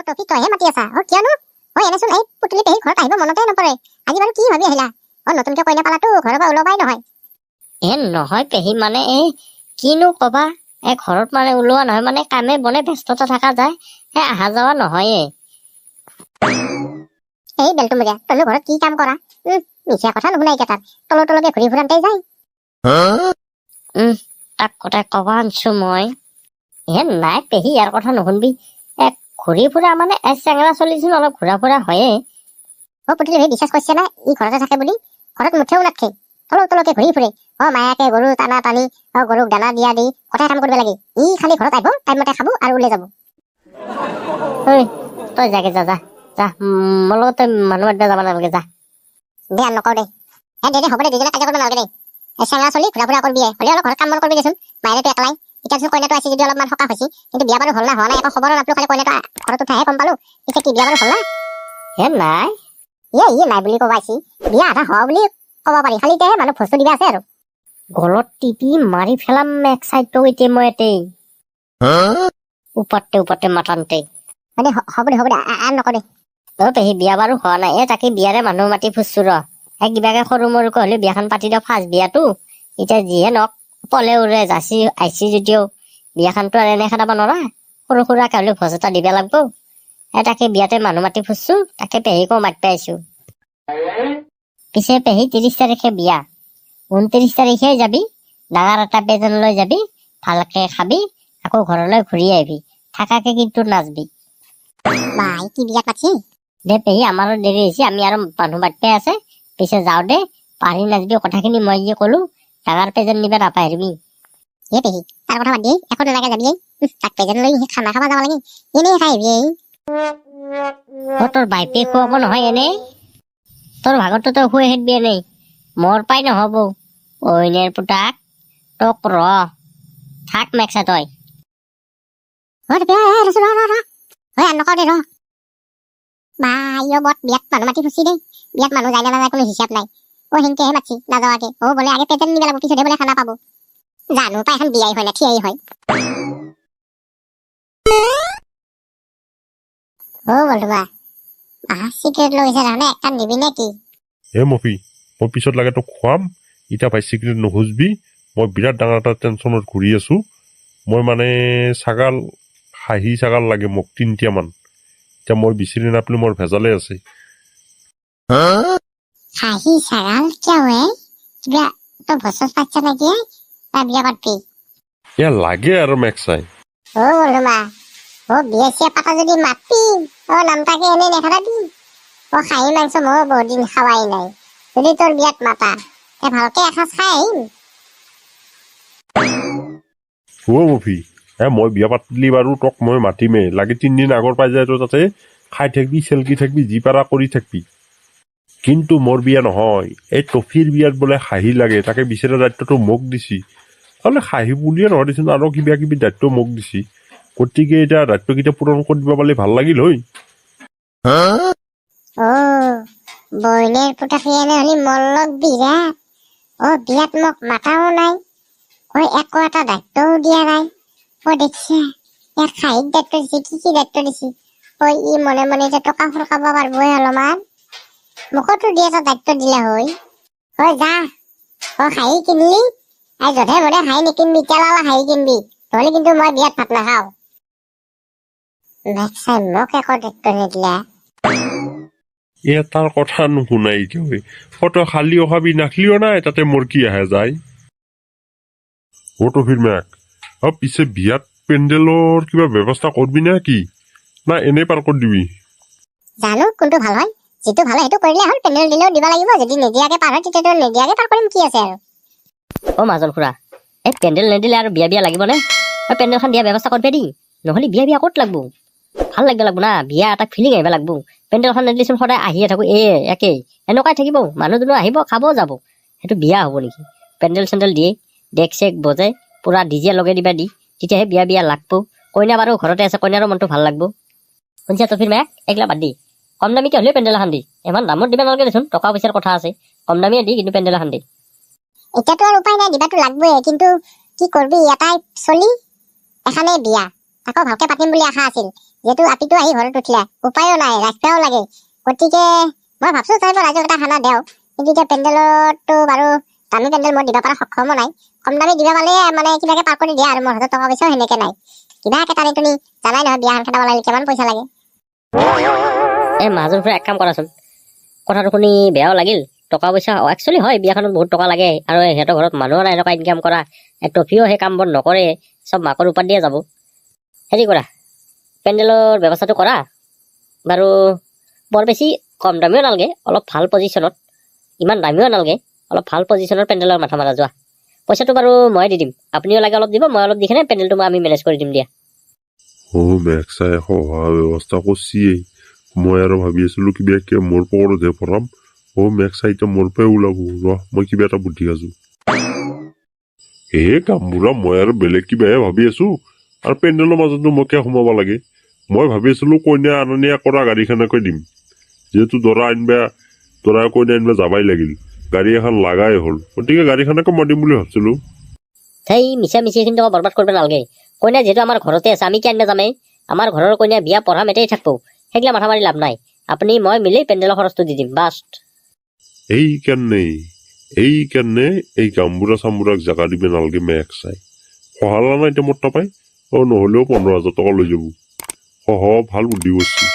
টপি তইহে মাতি আছা কিয়নো এনেচোন এই পুতলি পেহী ঘৰত আহিব মনতে নপৰে আজি বাৰু কি ভাবি আহিলা নতুনকে কইনা পালাতো ঘৰৰ পৰা ওলাবাই নহয় নহয় পেহী মানে এই কিনো কবা ঘৰত মানে ওলোৱা নহয় মানে কামে বনে ব্যস্ততা থকা যায় অহা যোৱা নহয়ে এই বেলটুমুৰীয়া তইনো ঘৰত কি কাম কৰা মিছা কথা নুশুনাই তাত তলকে ঘূৰি ফুৰান্তে যায় তাক কথা কবা আনছো মই নাই পেহী ইয়াৰ কথা নুশুনবি ঘূৰি ফুৰা মানে চেঙেৰা চলিছোন অলপ ঘূৰা ফুৰা হয়ে পুতলি পেহী বিশ্বাস কৰিছে না ই ঘৰতে থাকে বুলি ঘৰত মুঠেও নাথাকে তলকে ঘূৰি ফুৰে মায়াকে গৰু টানা টানি গৰুক দানা দিয়া দি কথাই কাম কৰিব লাগে ই খালি ঘৰত আহিব টাইমতে খাব আৰু ওলাই যাব তই যাগে যা মোৰ লগত তই মানুহ আড্ডা যাব নালাগে যা দে আৰু নকওঁ দে দে হ'ব দে দুজনে কাজিয়া কৰিব নালাগে দে চেঙেৰা চলি ঘূৰা ফুৰা কৰিবি হ'লে অলপ ঘৰত কাম বন কৰিবি দেচোন মায়েৰেতো একলাই এতিয়া কইনাটো আছে যদি অলপমান সকাহ হৈছে কিন্তু বিয়া বাৰু হ'ল না হোৱা নাই একো খবৰ নাপালো খালি কইনাটো ঘৰত উঠাহে গম পালো পিছে কি বিয়া বাৰু হ'ল না নাই নাই বুলি ক'ব আহিছি বিয়া এটা হোৱা বুলি ক'ব পাৰি খালি এতিয়া মানুহ বস্তু দিবা আছে আৰু গলত টিপি মাৰি ফেলাম এক চাইডটো এতিয়া মই ওপৰতে মাতানতে হ'ব দে আৰু নকওঁ দে পেহী বিয়া বাৰু হোৱা নাই তাকে বিয়াৰে মানুহ মাতি ফুচছো ৰ কিবাকে সৰু মৰুকৈ হলে বিয়াখন পাতি দিয়ক ফাৰ্ষ্ট বিয়াটো এতিয়া যিহে নক পলে উৰে যাচি আহিছি যদিও বিয়াখনতো আৰু এনে খেদাব নোৱাৰা সৰু সুৰাকে হলেও ভোজ এটা দিব লাগব তাকে বিয়াতে মানুহ মাতি ফুচছো তাকে পেহীকো মাতি আহিছো পিছে পেহী 30 তাৰিখে বিয়া 29 তাৰিখে যাবি ডাঙৰ এটা পেজেন লৈ যাবি ভালকে খাবি আকৌ ঘৰলৈ ঘূৰি আহিবি থাকাকে কিন্তু নাচবি বাই কি বিয়া পাতিছি দে পেহী আমাৰো দেৰি হৈছে আমি আৰু মানুহ মাতি আছে পিছে যাওঁ দে পাৰি নাচবি কথাখিনি মই যে কলো ডাঙৰ পেজেন নিবা নাপাহৰিবি পেহী তাৰ কথা বাদ দি একো নালাগে যাবি তাক পেজেন লৈ খানা খাব যাব লাগে এনেই খাই আহিবি তোৰ বাইপে খুৱাব নহয় এনেই তোৰ ভাগতো তই শুই আহিবি এনেই মোৰ পাই নহব অইনেৰ পুতাক তোক ৰ থাক মেক্সা তই নকওঁ দে ৰ বত বিয়াত মানুহ মাতি ফুচি দেই বিয়াত মানুহ যায় নাযায় কোনো হিচাপ নাই সেনকেহে মাতিছি নাযাৱাকে বোলে আগে পেজেন নিব লাগিব পিছতহে বোলে খানা পাব জানো পাই এখন বিয়াই হয় না ঠিয়াই হয় বলবা চিগাৰেট লৈছে তাৰমানে একটা নিবি নে কি মফি মই পিছত লাগে তোক খুৱাম এতিয়া ভাই চিগাৰেট নুখুজবি মই বিৰাট ডাঙৰ এটা টেনশ্যনত ঘূৰি আছো মই মানে খাহী ছাগাল লাগে মোক 3টা মান এতিয়া মই বিচাৰি নাপালো মোৰ ভেজালে আছে খাহী ছাগাল কিয় হয় কিবা তো ভচচ পাচ্ছা নাকি বিয়া পাতবি লাগে আৰু মেক্সাই বলবা বিয়া চিয়া পাতা যদি মাতি নামটাকে এনে নেখাবি খাহী মাংস মই বহুত দিন খাৱাই নাই যদি তোৰ বিয়াত মাতা ভালকে এসাঁজ খাই আহিম মফি মই বিয়া পাতিলি বাৰু তোক মই মাতিমেই লাগে 3 দিন আগৰ পাই যায় তো তাতে খাই থাকবি চেলকি থাকবি যি পাৰা কৰি থাকবি কিন্তু মোৰ বিয়া নহয় এই টফিৰ বিয়াত বোলে খাহী লাগে তাকে বিচাৰা দায়িত্বটো মোক দিছি তাহলে খাহী বুলিয়ে নহয় দেচোন আৰু কিবা কিবি দায়িত্ব মোক দিছি গতিকে এতিয়া দায়িত্বকেইটা পূৰণ কৰি দিব পালে ভাল লাগিল হয় বইনের পুতাকি এনে হলি মল্লক বিরাট বিয়াত মোক মাতাও নাই একো এটা দায়িত্বও দিয়া নাই দেখছে ইয়াত খাহীক দায়িত্ব দিছে কি দায়িত্ব দিছে ই মনে মনে যে টকা ফুৰকাব পারবো অলপমান মোকতো দিয়ে এটা দায়িত্ব দিলে হয় যা খাহী কিনলি যধে মধে খাহী নিকিনবি তেলালা খাহী কিনবি নহলে কিন্তু মই বিয়াত ভাত নাখাও মেক্সাই মোক একো দায়িত্ব নিদিলা তাৰ কথা নুশুনাই কিয় তই খালিও খাবি নাখলিও নাই তাতে মোৰ কি আহে যায় টফিৰ মেক পিছে বিয়াত পেণ্ডেলৰ কিবা ব্যৱস্থা কৰবি নে কি না এনেই পাৰ কৰি দিবি জানো কোনটো ভাল হয় যেটো ভাল হয় সেইটো কৰিলে হ'ল পেণ্ডেল দিলেও দিব লাগিব যদি নিদিয়াকে পাৰ হয় তেতিয়াতো নিদিয়াকে পাৰ কৰিম কি আছে আৰু মাজল খুৰা এই পেণ্ডেল নিদিলে আৰু বিয়া লাগিব নে পেণ্ডেলখন দিয়া ব্যৱস্থা কৰবি দি নহলে বিয়া ক'ত লাগব ভাল লাগব না বিয়া এটা ফিলিং আহিব লাগব পেণ্ডেলখন নিদিলেচোন সদায় আহিয়ে থাকো একেই এনেকুৱাই থাকিব মানুহজনো আহিব খাব যাব সেইটো বিয়া হ'ব নেকি পেণ্ডেল চেণ্ডেল দিয়ে ডেক চেক বজাই পুৰা ডিজে লগাই দিবা দি তেতিয়াহে বিয়া লাগব কইনা বাৰু ঘৰতে আছে কইনাৰো মনটো ভাল লাগব শুনছা টফিৰ মেক এইগিলা বাদ দি কম দামীকে হ'লেও পেণ্ডেল এখন দি ইমান দামত দিবা নালাগে দেচোন টকা পইচাৰ কথা আছে কম দামীয়ে দি কিন্তু পেণ্ডেল এখন দি এতিয়াতো আৰু উপায় নাই দিবাতো লাগবই কিন্তু কি কৰবি এটাই চলি এখানে বিয়া আকৌ ভালকে পাতিম বুলি আশা আছিল যিহেতু আপিটো আহি ঘৰত উঠিলা উপায়ো নাই ৰাস্তাও লাগে গতিকে মই ভাবছো তই ৰাইজক এটা খানা দেও কিন্তু এতিয়া পেণ্ডেলতো বাৰু দামী পেণ্ডেল মই দিব পৰা সক্ষমো নাই কম দামী দিব পালে মানে কিবাকে পাৰ কৰি দিয়া আৰু মোৰ হাতত টকা পইচাও সেনেকে নাই কিবাকে টানি টুনি জানাই নহয় বিয়াখন খেদাব লাগিলে কিমান পইচা লাগে মাহাজন খুৰা এক কাম কৰাচোন কথাটো শুনি বেয়াও লাগিল টকা পইচা একচুৱেলি হয় বিয়াখনত বহুত টকা লাগে আৰু সিহঁতৰ ঘৰত মানুহো নাই এনেকুৱা ইনকাম কৰা টফিও সেই কাম বন নকৰে চব মাকৰ ওপৰত দিয়ে যাব হেৰি কৰা পেণ্ডেলৰ ব্যৱস্থাটো কৰা বাৰু বৰ বেছি কম দামীও নালাগে অলপ ভাল পজিশ্যনত ইমান দামীও নালাগে অলপ ভাল পজিশ্যনৰ পেণ্ডেলৰ মাথা মাৰা যোৱা পইচাটো বাৰু মই দি দিম আপুনিও লাগে অলপ দিব মই অলপ দি কিনে পেণ্ডেলটো আমি মেনেজ কৰি দিম দিয়া মেক্সাই সহায় ব্যৱস্থা কৰিছিয়েই মই আৰু ভাবি আছিলো কিবা মোৰ পকৰতহে ভৰাম মেক্সাই এতিয়া মোৰ পৰাই ওলাব মই কিবা এটা বুদ্ধি আছো কামবোৰা মই আৰু বেলেগ কিবাহে ভাবি আছো আৰু পেণ্ডেলৰ মাজতো মই কিয় সোমাব লাগে মই ভাবি আছিলো কইনা আননীয়া কৰা গাড়ীখনকে দিম যিহেতু দৰা কইনা আনিবা যাবাই লাগিল গাড়ী এখন লাগাই হ'ল গতিকে গাড়ীখনকে মই দিম বুলি ভাবছিলো সেই মিছা মিছি কিন্তু বৰবাদ কৰিব নালাগে কইনা যিহেতু আমাৰ ঘৰতে আছে আমি কি আনিব যামেই আমাৰ ঘৰৰ কইনা বিয়া পঢ়াম এটাই থাকবো সেইগিলা মাথা মাৰি লাভ নাই আপুনি মই মিলি পেণ্ডেলৰ খৰচটো দি দিম বাছ এইকাৰণে এই গামবোৰা চামবোৰাক জাগা দিব নালাগে মেক্সাই সহালা নাই এতিয়া মোৰ তাপাই নহলেও 15,000 টকা লৈ যাব ভাল বুদ্ধি কৰিছো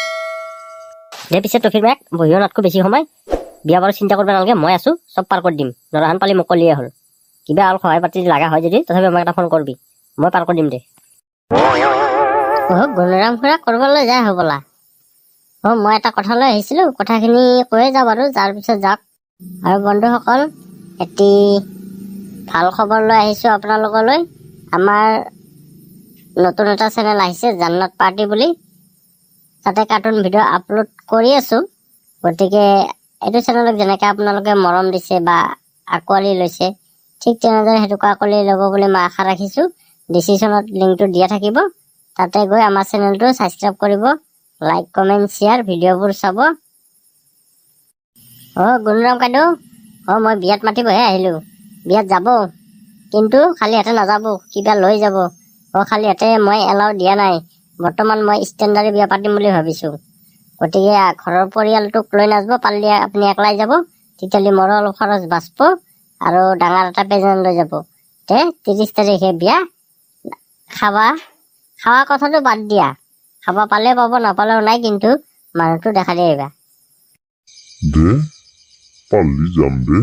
দে পিছে টফিৰ মেক বহিও নাতকৈ বেছি সময় বিয়া বাৰু চিন্তা কৰিব নালাগে মই আছো চব পাৰ কৰি দিম নৰাহান পালি মোক কলিয়ে হ'ল কিবা আৰু সহায় পাতি লগা হয় যদি তথাপি আমাক এটা ফোন কৰিবি মই পাৰ কৰি দিম দে গুণৰাম খুৰা কৰিবলৈ যায় হ'বলা মই এটা কথা লৈ আহিছিলো কথাখিনি কৈয়ে যাওঁ বাৰু যাৰ পিছত যাওক আৰু বন্ধুসকল এটি ভাল খবৰ লৈ আহিছো আপোনালোকলৈ আমাৰ নতুন এটা চেনেল আহিছে জান্নাত পাৰ্টি বুলি তাতে কাৰ্টুন ভিডিঅ' আপলোড কৰি আছো গতিকে এইটো চেনেলক যেনেকৈ আপোনালোকে মৰম দিছে বা আঁকোৱালি লৈছে ঠিক তেনেদৰে সেইটোকে আঁকোৱালি ল'ব বুলি মই আশা ৰাখিছোঁ ডিছক্ৰিপশ্যনত লিংকটো দিয়া থাকিব তাতে গৈ আমাৰ চেনেলটো ছাবস্ক্ৰাইব কৰিব লাইক কমেণ্ট শ্বেয়াৰ ভিডিঅ'বোৰ চাব গুণৰাম কাইদেউ মই বিয়াত মাতিবহে আহিলোঁ বিয়াত যাব কিন্তু খালী হাতে নাযাব কিবা লৈ যাব খালী হাতে মই এলাও দিয়া নাই বৰ্তমান মই ষ্টেণ্ডাৰ্ড বিয়া পাতিম বুলি ভাবিছোঁ গতিকে ঘৰৰ পৰিয়ালটোক লৈ নাযাব পাৰিলে আপুনি একলাই যাব তেতিয়াহ'লে মোৰো অলপ খৰচ বাচিব আৰু ডাঙৰ এটা প্ৰেজেণ্ট লৈ যাব 30 তাৰিখে বিয়া খাৱা কথাটো বাদ দিয়া খাব পালে পাব নাপালেও নাই কিন্তু মানুহটো দেখা দিয়ে আহিবা পালি যাম দে